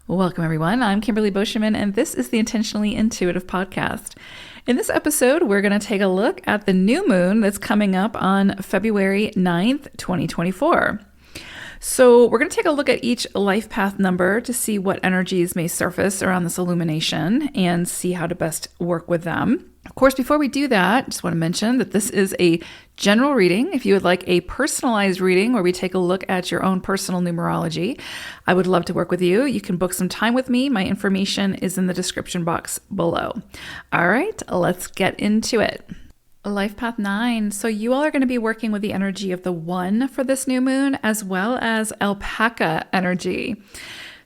Welcome, everyone. I'm Kimberly Boscheman, and this is the Intentionally Intuitive podcast. In this episode, we're going to take a look at the new moon that's coming up on February 9th, 2024. So we're going to take a look at each life path number to see what energies may surface around this illumination and see how to best work with them. Of course, before we do that, I just want to mention that this is a general reading. If you would like a personalized reading where we take a look at your own personal numerology, I would love to work with you. You can book some time with me. My information is in the description box below. All right, let's get into it. Life Path 9. So you all are going to be working with the energy of the 1 for this new moon, as well as alpaca energy.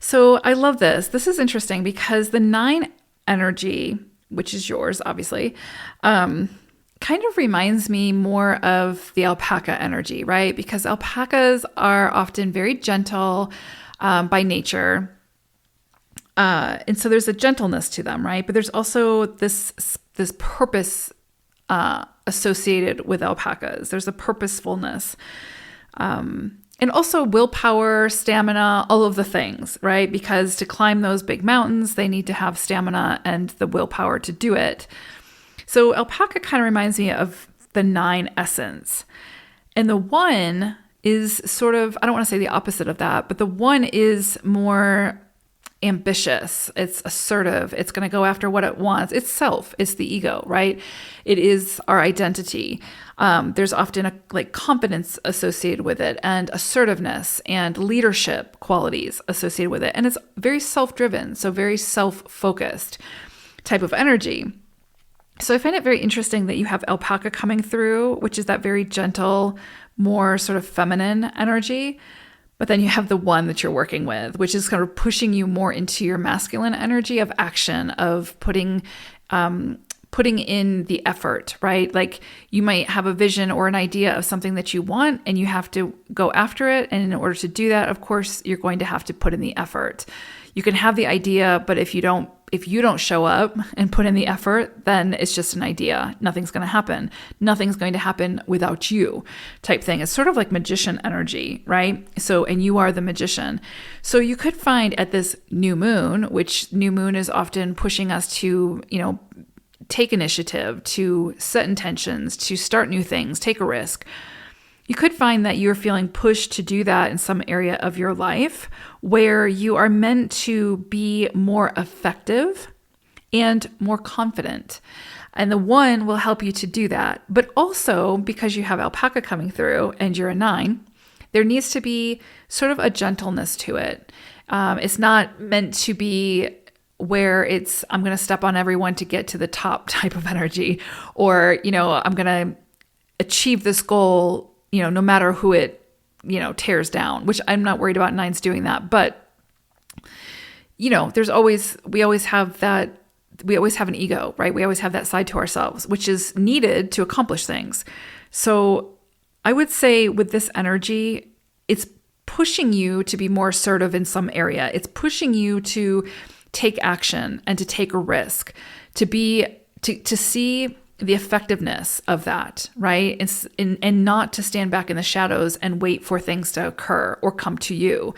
So I love this. This is interesting because the 9 energy, which is yours, obviously, kind of reminds me more of the alpaca energy, right? Because alpacas are often very gentle by nature. And so there's a gentleness to them, right? But there's also this purpose associated with alpacas. There's a purposefulness. And also willpower, stamina, all of the things, right? Because to climb those big mountains, they need to have stamina and the willpower to do it. So alpaca kind of reminds me of the 9 essence. And the 1 is sort of, I don't want to say the opposite of that, but the 1 is more ambitious. It's assertive. It's going to go after what it wants. It's self. It's the ego, right? It is our identity. There's often a confidence associated with it, and assertiveness and leadership qualities associated with it. And it's very self-driven, so very self-focused type of energy. So I find it very interesting that you have alpaca coming through, which is that very gentle, more sort of feminine energy. But then you have the 1 that you're working with, which is kind of pushing you more into your masculine energy of action, of putting in the effort, right? Like you might have a vision or an idea of something that you want and you have to go after it. And in order to do that, of course, you're going to have to put in the effort. You can have the idea, but if you don't show up and put in the effort, then it's just an idea. Nothing's going to happen. Nothing's going to happen without you type thing. It's sort of like magician energy, right? So, and you are the magician. So you could find at this new moon, which new moon is often pushing us to, take initiative, to set intentions, to start new things, take a risk. You could find that you're feeling pushed to do that in some area of your life where you are meant to be more effective and more confident. And the 1 will help you to do that. But also, because you have alpaca coming through and you're a 9, there needs to be sort of a gentleness to it. It's not meant to be where it's, I'm going to step on everyone to get to the top type of energy, or, I'm going to achieve this goal, no matter who it, tears down, which I'm not worried about 9s doing that. But, we always have an ego, right? We always have that side to ourselves, which is needed to accomplish things. So I would say with this energy, it's pushing you to be more assertive in some area. It's pushing you to take action and to take a risk, to see the effectiveness of that, right? And not to stand back in the shadows and wait for things to occur or come to you.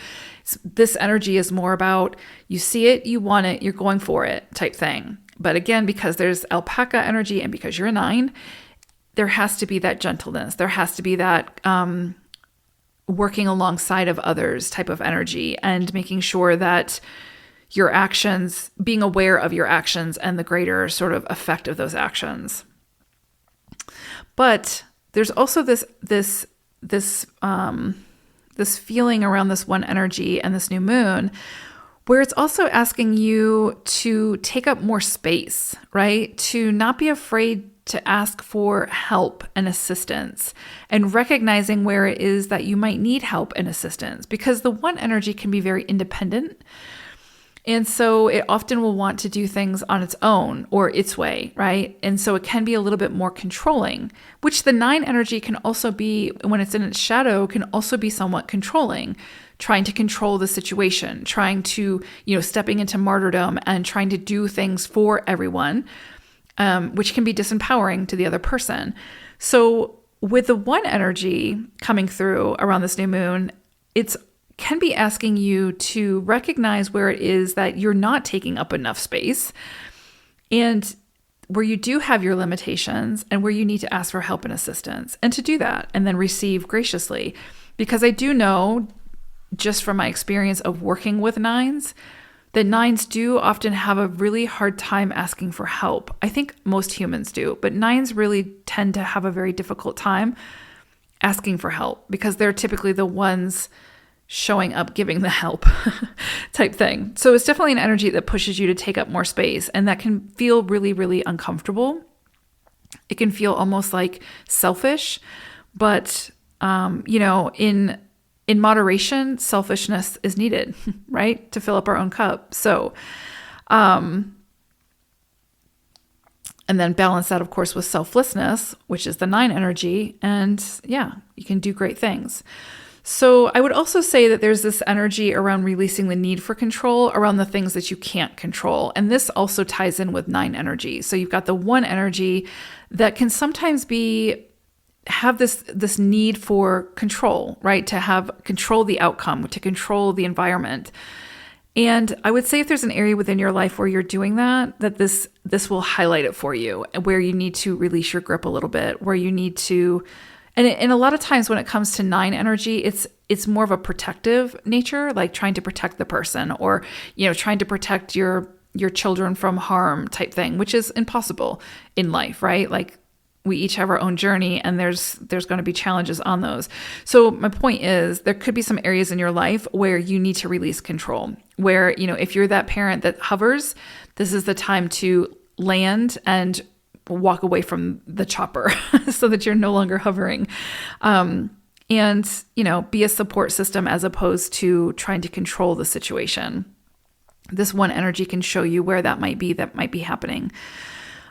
This energy is more about you see it, you want it, you're going for it type thing. But again, because there's alpaca energy and because you're a 9, there has to be that gentleness. There has to be that working alongside of others type of energy and making sure that your actions, being aware of your actions and the greater sort of effect of those actions. But there's also this feeling around this 1 energy and this new moon where it's also asking you to take up more space, right? To not be afraid to ask for help and assistance and recognizing where it is that you might need help and assistance, because the 1 energy can be very independent. And so it often will want to do things on its own or its way, right? And so it can be a little bit more controlling, which the 9 energy can also be, when it's in its shadow, can also be somewhat controlling, trying to control the situation, trying to, stepping into martyrdom and trying to do things for everyone, which can be disempowering to the other person. So with the 1 energy coming through around this new moon, it's can be asking you to recognize where it is that you're not taking up enough space and where you do have your limitations and where you need to ask for help and assistance, and to do that and then receive graciously. Because I do know, just from my experience of working with nines, that nines do often have a really hard time asking for help. I think most humans do, but nines really tend to have a very difficult time asking for help because they're typically the ones showing up, giving the help type thing. So it's definitely an energy that pushes you to take up more space, and that can feel really, really uncomfortable. It can feel almost like selfish, but in moderation, selfishness is needed, right? To fill up our own cup. So, and then balance that, of course, with selflessness, which is the 9 energy. And yeah, you can do great things. So I would also say that there's this energy around releasing the need for control around the things that you can't control. And this also ties in with 9 energy. So you've got the 1 energy that can sometimes have this need for control, right? To have control the outcome, to control the environment. And I would say if there's an area within your life where you're doing that this will highlight it for you, where you need to release your grip a little bit, where you need to, and a lot of times when it comes to 9 energy, it's more of a protective nature, like trying to protect the person, or trying to protect your children from harm type thing, which is impossible in life, right? Like, we each have our own journey, and there's going to be challenges on those. So my point is, there could be some areas in your life where you need to release control, where, if you're that parent that hovers, this is the time to land and walk away from the chopper so that you're no longer hovering. And, be a support system as opposed to trying to control the situation. This 1 energy can show you where that might be happening.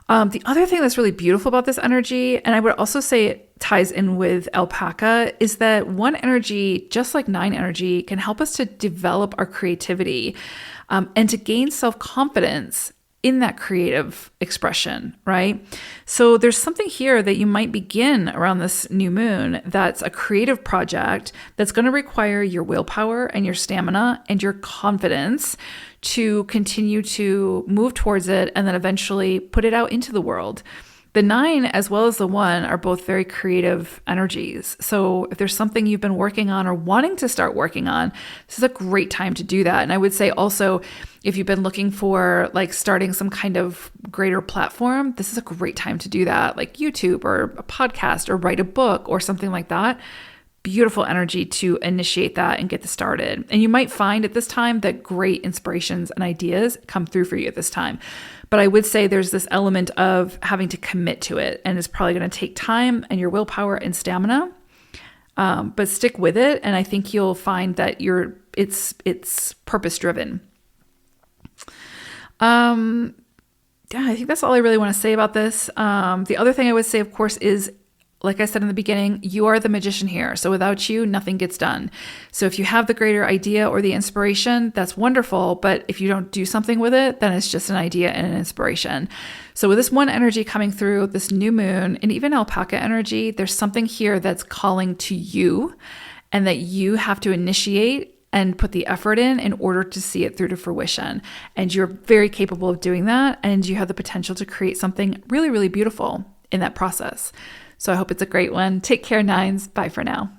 The other thing that's really beautiful about this energy, and I would also say it ties in with alpaca, is that 1 energy, just like 9 energy, can help us to develop our creativity and to gain self-confidence in that creative expression, right? So there's something here that you might begin around this new moon that's a creative project that's going to require your willpower and your stamina and your confidence to continue to move towards it and then eventually put it out into the world. The 9 as well as the 1 are both very creative energies. So if there's something you've been working on or wanting to start working on, this is a great time to do that. And I would say also, if you've been looking for like starting some kind of greater platform, this is a great time to do that, like YouTube or a podcast or write a book or something like that. Beautiful energy to initiate that and get this started. And you might find at this time that great inspirations and ideas come through for you at this time. But I would say there's this element of having to commit to it, and it's probably going to take time and your willpower and stamina. But stick with it, and I think you'll find that it's purpose driven. Yeah, I think that's all I really want to say about this. The other thing I would say, of course, is, like I said in the beginning, you are the magician here. So without you, nothing gets done. So if you have the greater idea or the inspiration, that's wonderful. But if you don't do something with it, then it's just an idea and an inspiration. So with this 1 energy coming through, this new moon, and even alpaca energy, there's something here that's calling to you, and that you have to initiate and put the effort in order to see it through to fruition. And you're very capable of doing that. And you have the potential to create something really, really beautiful in that process. So I hope it's a great one. Take care, 9s. Bye for now.